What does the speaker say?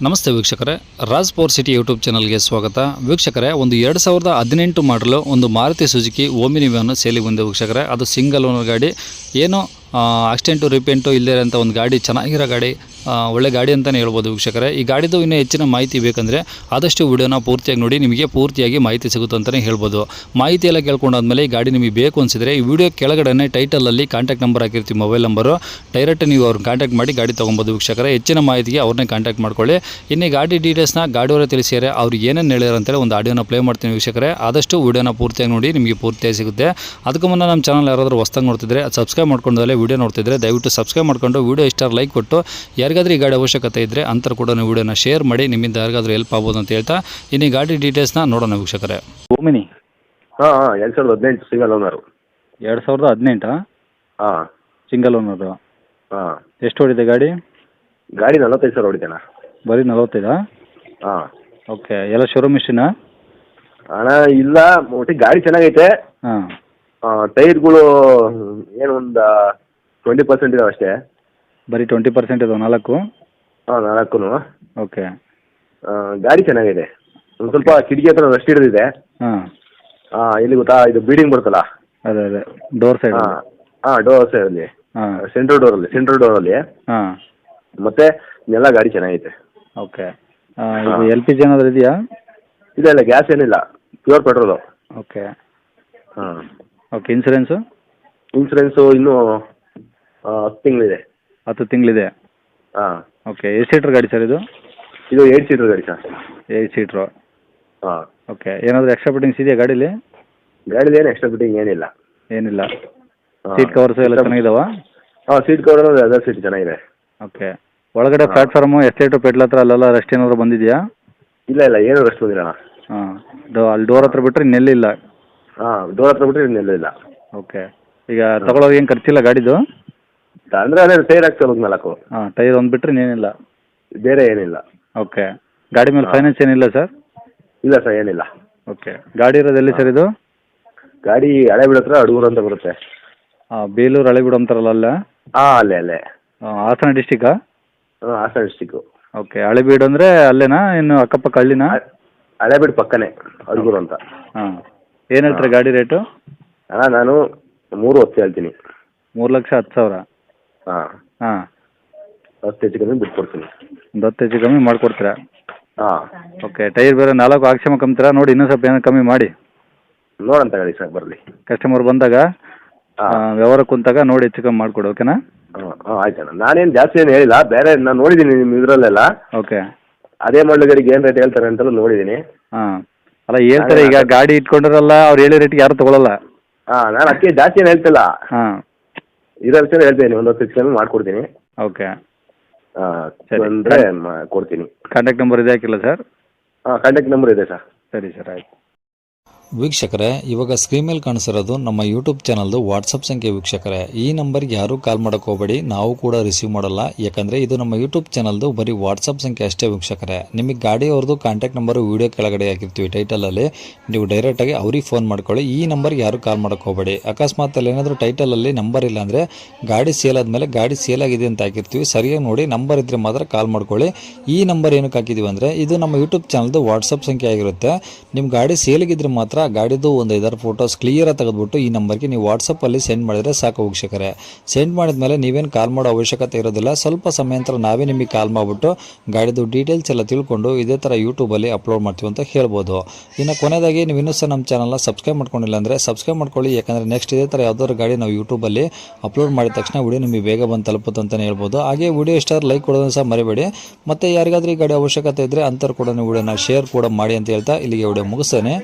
ನಮಸ್ತೆ ವೀಕ್ಷಕರೇ, Raj power city YouTube ಚಾನಲ್ಗೆ ಸ್ವಾಗತ. ವೀಕ್ಷಕರೇ, ಒಂದು 2018 ಮಾಡಲು ಒಂದು ಮಾರುತಿ ಸುಜುಕಿ ಓಮಿನಿ ವ್ಯಾನ್ ಸೇಲಿಗೆ ಬಂದಿದೆ ವೀಕ್ಷಕರೇ. ಅದು ಸಿಂಗಲ್ ಓನರ್ ಗಾಡಿ, ಏನೋ ಆಕ್ಸಿಡೆಂಟು ರಿಪೇಂಟು ಇಲ್ಲದೇ ಅಂತ ಒಂದು ಗಾಡಿ, ಚೆನ್ನಾಗಿರೋ ಗಾಡಿ, ಒಳ್ಳೆ ಗಾಡಿ ಅಂತಲೇ ಹೇಳ್ಬೋದು ವೀಕ್ಷಕರೇ. ಈ ಗಾಡಿದು ಇನ್ನೂ ಹೆಚ್ಚಿನ ಮಾಹಿತಿ ಬೇಕಂದರೆ ಆದಷ್ಟು ವಿಡಿಯೋನ ಪೂರ್ತಿಯಾಗಿ ನೋಡಿ, ನಿಮಗೆ ಪೂರ್ತಿಯಾಗಿ ಮಾಹಿತಿ ಸಿಗುತ್ತೆ ಅಂತಲೇ ಹೇಳ್ಬೋದು. ಮಾಹಿತಿ ಎಲ್ಲ ಕೇಳ್ಕೊಂಡಾದ್ಮೇಲೆ ಈ ಗಾಡಿ ನಿಮಗೆ ಬೇಕು ಅನಿಸಿದರೆ ಈ ವಿಡಿಯೋ ಕೆಳಗಡೆ ಟೈಟಲಲ್ಲಿ ಕಾಂಟ್ಯಾಕ್ಟ್ ನಂಬರ್ ಹಾಕಿರ್ತೀವಿ, ಮೊಬೈಲ್ ನಂಬರು. ಡೈರೆಕ್ಟ್ ನೀವು ಅವ್ರನ್ನ ಕಾಂಟ್ಯಾಕ್ಟ್ ಮಾಡಿ ಗಾಡಿ ತೊಗೊಬೋದು ವೀಕ್ಷಕರೇ. ಹೆಚ್ಚಿನ ಮಾಹಿತಿಗೆ ಅವ್ರನ್ನೇ ಕಾಂಟ್ಯಾಕ್ಟ್ ಮಾಡ್ಕೊಳ್ಳಿ. ಇನ್ನು ಗಾಡಿ ಡೀಟೇಲ್ಸ್ನ ಗಾಡಿಯವರೇ ತಿಳಿಸಿದರೆ ಅವ್ರು ಏನೇನು ಹೇಳ್ಯಾರ ಅಂತೇಳಿ ಒಂದು ಆಡಿಯೋನ ಪ್ಲೇ ಮಾಡ್ತೀನಿ ವೀಕ್ಷಕರೇ. ಆದಷ್ಟು ವಿಡಿಯೋನ ಪೂರ್ತಿಯಾಗಿ ನೋಡಿ, ನಿಮಗೆ ಪೂರ್ತಿಯಾಗಿ ಸಿಗುತ್ತೆ. ಅದಕ್ಕೂ ಮುನ್ನ ನಮ್ಮ ಚಾನಲ್ ಯಾರಾದರೂ ಹೊಸ್ದಾಗಿ ನೋಡ್ತಿದ್ರೆ ಅದು ಸಬ್ಸ್ಕ್ರೈಬ್ ಮಾಡ್ಕೊಂಡಲ್ಲೇ ವಿಡಿಯೋ ನೋಡ್ತಿದ್ರೆ ದಯವಿಟ್ಟು ಸಬ್ಸ್ಕ್ರೈಬ್ ಮಾಡ್ಕೊಂಡು ವಿಡಿಯೋ ಇಷ್ಟ ಲೈಕ್ ಕೊಟ್ಟು, ಯಾರಿಗಾದ್ರೂ ಈ ಗಾಡಿ ಅವಶ್ಯಕತೆ ಇದ್ದರೆ ಅಂತರ ಕೂಡ ನೀವು ವಿಡಿಯೋನ ಶೇರ್ ಮಾಡಿ, ನಿಮ್ಮಿಂದ ಯಾರಿಗಾದ್ರೂ ಹೆಲ್ಪ್ ಆಗ್ಬೋದು ಅಂತ ಹೇಳ್ತಾ ಇನ್ನು ಗಾಡಿ ಡೀಟೇಲ್ಸ್ನ ನೋಡೋಣ ವೀಕ್ಷಕರೇ. Omni 2018 single owner. 2018 ಹಾಂ, ಸಿಂಗಲ್ ಓನರು. ಹಾಂ. ಎಷ್ಟು ಓಡಿದೆ ಗಾಡಿ? ಗಾಡಿ 45,000 ಹೊಡಿತೇನ. ಬರೀ 45? ಹಾಂ. ಓಕೆ, ಎಲ್ಲ ಶೋರೂಮ್ ಇಷ್ಟಿನಾ? ಹಣ ಇಲ್ಲ, ಒಟ್ಟಿಗೆ ಗಾಡಿ ಚೆನ್ನಾಗೈತೆ. ಹಾಂ. ಟೈರ್ಗಳು ಏನು ಒಂದು 20% ಇದಾವೆ ಅಷ್ಟೇ. ಬರೀ 20% ಇದಾವೆ, 4? ಹಾಂ, 4. ಓಕೆ. ಗಾಡಿ ಚೆನ್ನಾಗಿದೆ. ಒಂದು ಸ್ವಲ್ಪ ಕಿಟಕಿ ಹತ್ರ ರಸ್ಟ್ ಹಿಡಿದಿದೆ. ಹಾಂ. ಇಲ್ಲಿ ಗೊತ್ತಾ, ಇದು ಬೀಡಿಂಗ್ ಬರುತ್ತಲ್ಲ, ಅದೇ ಡೋರ್ ಸೈಡ್? ಹಾಂ, ಡೋರ್ ಸೈಡಲ್ಲಿ, ಹಾಂ, ಸೆಂಟ್ರಲ್ ಡೋರಲ್ಲಿ. ಹಾಂ. ಮತ್ತೆ ಎಲ್ಲ ಗಾಡಿ ಚೆನ್ನಾಗೈತೆ. ಓಕೆ. ಇದು LPG ಏನಾದರೂ ಇದೆಯಾ? ಇಲ್ಲ, ಗ್ಯಾಸ್ ಏನಿಲ್ಲ, ಪ್ಯೂರ್ ಪೆಟ್ರೋಲು. ಓಕೆ. ಹಾಂ. ಓಕೆ, ಇನ್ಸೂರೆನ್ಸು ಇನ್ನೂ 10 ತಿಂಗಳಿದೆ. 10 ತಿಂಗಳಿದೆ. ಹಾಂ. ಓಕೆ. ಎಷ್ಟು ಸೀಟ್ರ್ ಗಾಡಿ ಸರ್ ಇದು? ಇದು 8 ಸೀಟರ್ ಗಾಡಿ ಸರ್. 8 ಸೀಟ್ರು. ಹಾಂ. ಓಕೆ. ಏನಾದರೂ ಎಕ್ಸ್ಟ್ರಾ ಫಿಟ್ಟಿಂಗ್ಸ್ ಇದೆಯಾ ಗಾಡೀಲಿ? ಗಾಡಿಲಿ ಏನು ಎಕ್ಸ್ಟ್ರಾ ಫಿಟ್ಟಿಂಗ್ ಏನಿಲ್ಲ. ಏನಿಲ್ಲ. ಸೀಟ್ ಕವರ್ಸು ಎಲ್ಲ ಚೆನ್ನಾಗಿದಾವ? ಹಾಂ, ಸೀಟ್ ಕವರ್ ಅದರ್ ಸೀಟ್ ಚೆನ್ನಾಗಿದೆ. ಓಕೆ. ಒಳಗಡೆ ಪ್ಲಾಟ್ಫಾರ್ಮು ಎಸ್ಟೇಟು ಪೆಟ್ಲ ಹತ್ರ ಅಲ್ಲೆಲ್ಲ ರೆಸ್ಟ್ ಏನಾದರೂ ಬಂದಿದೆಯಾ? ಇಲ್ಲ, ಏನು ರೆಸ್ಟ್ ಬಂದಿಲ್ಲ. ಹಾಂ. ಅಲ್ಲಿ ಡೋರ್ ಹತ್ರ ಬಿಟ್ಟರೆ ಇನ್ನೆಲ್ಲಿಲ್ಲ? ಹಾಂ, ಡೋರ್ ಹತ್ರ ಬಿಟ್ಟರೆ ಇನ್ನೆಲ್ಲ. ಓಕೆ. ಈಗ ತಗೊಳ್ಳೋವಾಗ ಏನು ಖರ್ಚಿಲ್ಲ ಗಾಡಿದು? ಅಂದರೆ ಅದೇ ಟೈರ್ ಹಾಕ್ಸೋದು 4. ಹಾಂ, ಟೈರ್ ಒಂದು ಬಿಟ್ಟರೆ ಇನ್ನೇನಿಲ್ಲ? ಬೇರೆ ಏನಿಲ್ಲ. ಓಕೆ. ಗಾಡಿ ಮೇಲೆ ಫೈನಾನ್ಸ್ ಏನಿಲ್ಲ ಸರ್? ಇಲ್ಲ ಸರ್, ಏನಿಲ್ಲ. ಓಕೆ. ಗಾಡಿ ಇರೋದು ಎಲ್ಲಿ ಸರ್ ಇದು? ಗಾಡಿ ಹಳೆಬೀಡು ಹತ್ರ ಅಡೂರು ಅಂತ ಬರುತ್ತೆ. ಹಾಂ, ಬೇಲೂರು ಹಳೆಬೀಡು ಅಂತಾರಲ್ಲ ಅಲ್ಲ? ಹಾಂ, ಅಲ್ಲೇ. ಹಾಸನ ಡಿಸ್ಟಿಕ್ಕಾ? ಹಾಂ, ಹಾಸನ ಡಿಸ್ಟಿಕ್ಕು. ಓಕೆ. ಹಳೆಬೀಡು ಅಂದರೆ ಅಲ್ಲೇನಾ, ಇನ್ನು ಅಕ್ಕಪಕ್ಕ ಹಳ್ಳಿನಾ? ಹಳೆಬೀಡು ಪಕ್ಕನೇ, ಅಡೂರು ಅಂತ. ಹಾಂ. ಏನು ಹೇಳ್ತೀರಾ ಗಾಡಿ ರೇಟು? ಅಣ್ಣ, ನಾನು 3 ಹೇಳ್ತೀನಿ. 3,10,000? ಹಾಂ. ಹಾಂ. 10 ಹೆಚ್ಚು ಕಮ್ಮಿ ಬಿಟ್ಕೊಡ್ತೀನಿ. ಒಂದು 10 ಹೆಚ್ಚು ಕಮ್ಮಿ ಮಾಡಿಕೊಡ್ತೀರಾ? ಹಾಂ. ಓಕೆ. ಟೈರ್ ಬೇರೆ 4 ಹಾಕ್ಸ್ಕೊಂಬ ಕಮ್ತೀರಾ? ನೋಡಿ ಇನ್ನೂ ಸ್ವಲ್ಪ ಏನೋ ಕಮ್ಮಿ ಮಾಡಿ. ನೋಡಂತ ಗಾಡಿ ಸರ್, ಬರಲಿ. ಕಸ್ಟಮರ್ ಬಂದಾಗ ವ್ಯವಹಾರ ಕುಂತಾಗ ನೋಡಿ ಹೆಚ್ಚು ಕಮ್ಮಿ ಮಾಡಿಕೊಡು. ಓಕೆನಾ? ಹಾಂ, ಆಯ್ತಣ್ಣ. ನಾನೇನು ಜಾಸ್ತಿ ಏನು ಹೇಳಿಲ್ಲ, ಬೇರೆ ನಾನು ನೋಡಿದ್ದೀನಿ ನಿಮ್ಮ ಇದರಲ್ಲೆಲ್ಲ. ಓಕೆ. ಅದೇ ಮಾಡಲು ಗಾಡಿಗೆ ಏನು ರೇಟ್ ಹೇಳ್ತಾರೆ ಅಂತಲೂ ನೋಡಿದ್ದೀನಿ. ಹಾಂ. ಅಲ್ಲ, ಹೇಳ್ತಾರೆ ಈಗ ಗಾಡಿ ಇಟ್ಕೊಂಡಿರಲ್ಲ, ಅವ್ರು ಹೇಳೋ ರೇಟಿಗೆ ಯಾರು ತೊಗೊಳಲ್ಲ. ಹಾಂ, ನಾನು ಅದಕ್ಕೆ ಜಾಸ್ತಿ ಏನು ಹೇಳ್ತಿಲ್ಲ. ಹಾಂ. ಇರೋ ವಿಷಯ ಹೇಳ್ತೀನಿ, ಒಂದು 10 ಕಮ್ಮಿ ಮಾಡಿಕೊಡ್ತೀನಿ. ಓಕೆ. ಸರಿ ಅಂದರೆ ಕೊಡ್ತೀನಿ. ಕಾಂಟ್ಯಾಕ್ಟ್ ನಂಬರ್ ಇದೆ ಹಾಕಿಲ್ಲ ಸರ್? ಹಾಂ, ಕಾಂಟ್ಯಾಕ್ಟ್ ನಂಬರ್ ಇದೆ ಸರ್. ಸರಿ ಸರ್, ಆಯ್ತು. ವೀಕ್ಷಕರೇ, ಇವಾಗ ಸ್ಕ್ರೀನ್ ಮೇಲೆ ಕಾಣಿಸಿರೋದು ನಮ್ಮ ಯೂಟ್ಯೂಬ್ ಚಾನಲ್ದು ವಾಟ್ಸಪ್ ಸಂಖ್ಯೆ ವೀಕ್ಷಕರೇ. ಈ ನಂಬರ್ಗೆ ಯಾರೂ ಕಾಲ್ ಮಾಡೋಕ್ಕೆ ಹೋಗಬೇಡಿ, ನಾವು ಕೂಡ ರಿಸೀವ್ ಮಾಡಲ್ಲ. ಯಾಕಂದರೆ ಇದು ನಮ್ಮ ಯೂಟ್ಯೂಬ್ ಚಾನಲ್ದು ಬರೀ ವಾಟ್ಸಪ್ ಸಂಖ್ಯೆ ಅಷ್ಟೇ ವೀಕ್ಷಕರೇ. ನಿಮಗೆ ಗಾಡಿಯವ್ರದ್ದು ಕಾಂಟ್ಯಾಕ್ಟ್ ನಂಬರು ವೀಡಿಯೋ ಕೆಳಗಡೆ ಹಾಕಿರ್ತೀವಿ ಟೈಟಲಲ್ಲಿ, ನೀವು ಡೈರೆಕ್ಟಾಗಿ ಅವ್ರಿಗೆ ಫೋನ್ ಮಾಡ್ಕೊಳ್ಳಿ. ಈ ನಂಬರ್ಗೆ ಯಾರೂ ಕಾಲ್ ಮಾಡೋಕ್ಕೆ ಹೋಗಬೇಡಿ. ಅಕಸ್ಮಾತ್ ಅಲ್ಲಿ ಏನಾದರೂ ಟೈಟಲಲ್ಲಿ ನಂಬರ್ ಇಲ್ಲ ಅಂದರೆ ಗಾಡಿ ಸೇಲ್ ಆದಮೇಲೆ ಗಾಡಿ ಸೇಲ್ ಆಗಿದೆ ಅಂತ ಹಾಕಿರ್ತೀವಿ, ಸರಿಯಾಗಿ ನೋಡಿ ನಂಬರ್ ಇದ್ದರೆ ಮಾತ್ರ ಕಾಲ್ ಮಾಡ್ಕೊಳ್ಳಿ. ಈ ನಂಬರ್ ಏನಕ್ಕೆ ಹಾಕಿದ್ದೀವಿ ಅಂದರೆ ಇದು ನಮ್ಮ ಯೂಟ್ಯೂಬ್ ಚಾನಲ್ದು ವಾಟ್ಸಪ್ ಸಂಖ್ಯೆ ಆಗಿರುತ್ತೆ. ನಿಮ್ಮ ಗಾಡಿ ಸೇಲಿಗಿದ್ರೆ ಮಾತ್ರ ಗಾಡಿದು ಒಂದು 5 ಫೋಟೋಸ್ ಕ್ಲಿಯರಾಗಿ ತೆಗೆದುಬಿಟ್ಟು ಈ ನಂಬರ್ಗೆ ನೀವು ವಾಟ್ಸಪ್ಪಲ್ಲಿ ಸೆಂಡ್ ಮಾಡಿದರೆ ಸಾಕು ವೀಕ್ಷಕರೇ. ಸೆಂಡ್ ಮಾಡಿದ್ಮೇಲೆ ನೀವೇನು ಕಾಲ್ ಮಾಡೋ ಅವಶ್ಯಕತೆ ಇರೋದಿಲ್ಲ. ಸ್ವಲ್ಪ ಸಮಯ ನಂತರ ನಾವೇ ನಿಮಗೆ ಕಾಲ್ ಮಾಡಿಬಿಟ್ಟು ಗಾಡಿದು ಡೀಟೇಲ್ಸ್ ಎಲ್ಲ ತಿಳ್ಕೊಂಡು ಇದೇ ಥರ ಯೂಟ್ಯೂಬಲ್ಲಿ ಅಪ್ಲೋಡ್ ಮಾಡ್ತೀವಿ ಅಂತ ಹೇಳ್ಬೋದು. ಇನ್ನು ಕೊನೆಯದಾಗಿ ನೀವು ಇನ್ನೂ ಸಹ ನಮ್ಮ ಚಾನಲ್ನ ಸಬ್ಸ್ಕ್ರೈಬ್ ಮಾಡ್ಕೊಂಡಿಲ್ಲ ಅಂದರೆ ಸಬ್ಸ್ಕ್ರೈಬ್ ಮಾಡ್ಕೊಳ್ಳಿ. ಯಾಕಂದರೆ ನೆಕ್ಸ್ಟ್ ಇದೇ ಥರ ಯಾವ್ದಾದ್ರು ಗಾಡಿ ನಾವು ಯೂಟ್ಯೂಬಲ್ಲಿ ಅಪ್ಲೋಡ್ ಮಾಡಿದ ತಕ್ಷಣ ವಿಡಿಯೋ ನಿಮಗೆ ಬೇಗ ಬಂದು ತಲುಪುತ್ತೆ ಅಂತಲೇ ಹೇಳ್ಬೋದು. ಹಾಗೆ ವಿಡಿಯೋ ಇಷ್ಟ ಲೈಕ್ ಕೊಡೋದನ್ನು ಸಹ ಮರಿಬೇಡಿ. ಮತ್ತು ಯಾರಿಗಾದ್ರೂ ಈ ಗಾಡಿ ಅವಶ್ಯಕತೆ ಇದ್ದರೆ ಅಂಥವ್ರು ಕೂಡ ನೀವು ವಿಡಿಯೋನ ಶೇರ್ ಕೂಡ ಮಾಡಿ ಅಂತ ಹೇಳ್ತಾ ಇಲ್ಲಿಗೆ ವಿಡಿಯೋ ಮುಗಿಸ್ತೇನೆ.